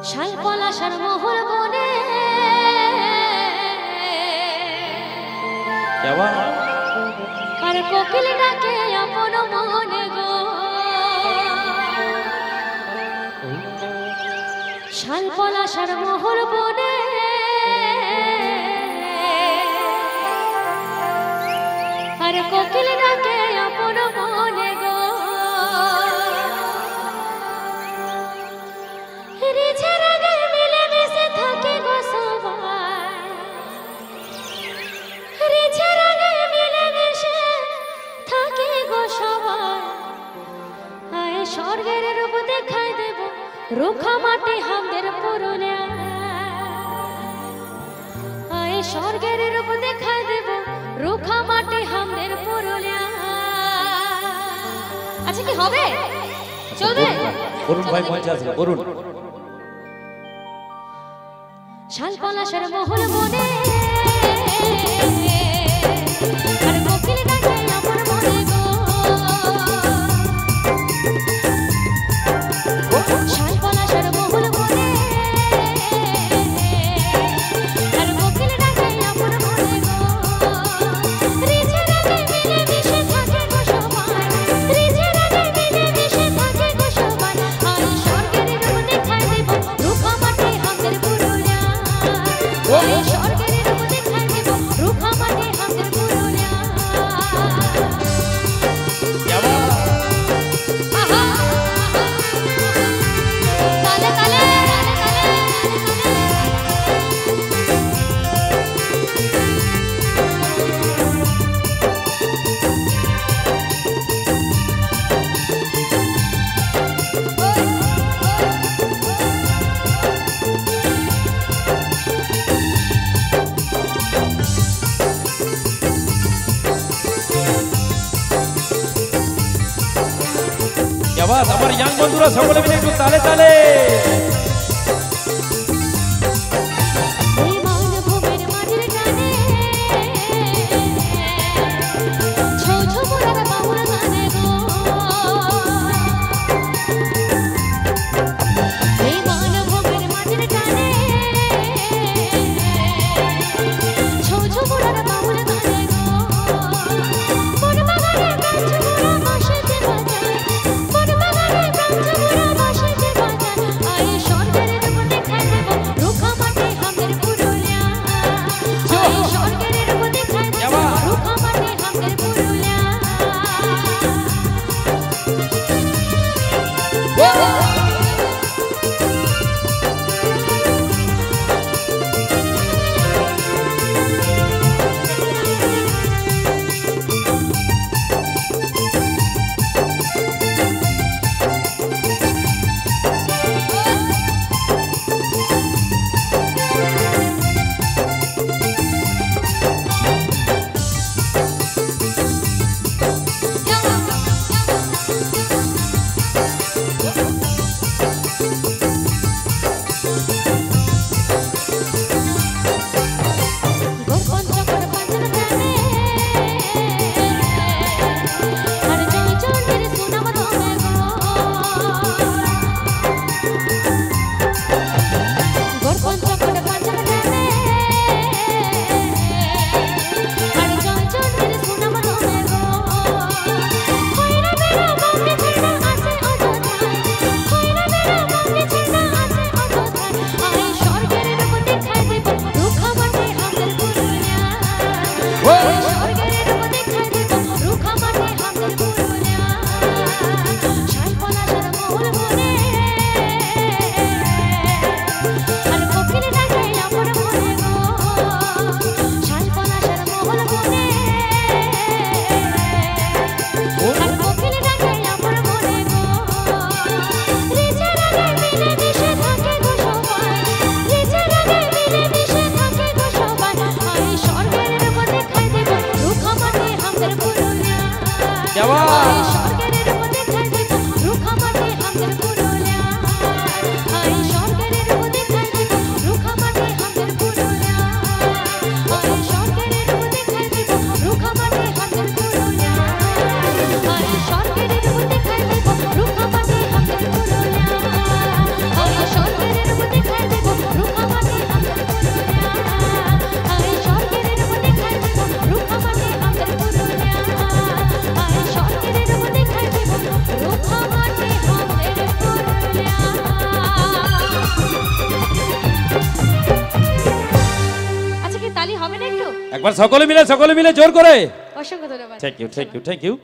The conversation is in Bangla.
শালপলাশার মহল বনে আর কোকিল ডাকে আপন মনে গো। শালপলাশার মহল বনে আর কোকিল ডাকে আপন মনে গো। রিঝের আগে মিলে মিশে থাকে গো সবাই, রিঝের আগে মিলে মিশে থাকে গো সবাই। আয় স্বর্গের রূপ দেখাই দেব রুখা মাটি হামদের পুরুলিয়া। আয় স্বর্গের রূপ দেখাই দেব রুখা মাটি হামদের পুরুলিয়া। আচ্ছা কি হবে, চলবে? অরুণ ভাই মঞ্চে আছে, অরুণ। শালপলাশার মহল বনে আর কোকিল ডাকে আপন মনে গো। শালপলাশার মহল বনে আর কোকিল ডাকে আপন মনে গো। রিঝের আগে মিলে মিশে থাকে গো সবাই, রিঝের আগে মিলে মিশে থাকে গো সবাই। আর স্বর্গের রূপ দেখাই দেব রুখা মাটি হামদের পুরুলিয়া। এই স্বর্গের রূপ দেখাই দেব রুখা মাটি হামদের পুরুলিয়া। আহা তালে তালে আমার ইয়াং বন্ধুরা সকলে মিলে একটু তালে তালে। একবার সকলে মিলে জোর করে। অসংখ্য ধন্যবাদ। Thank you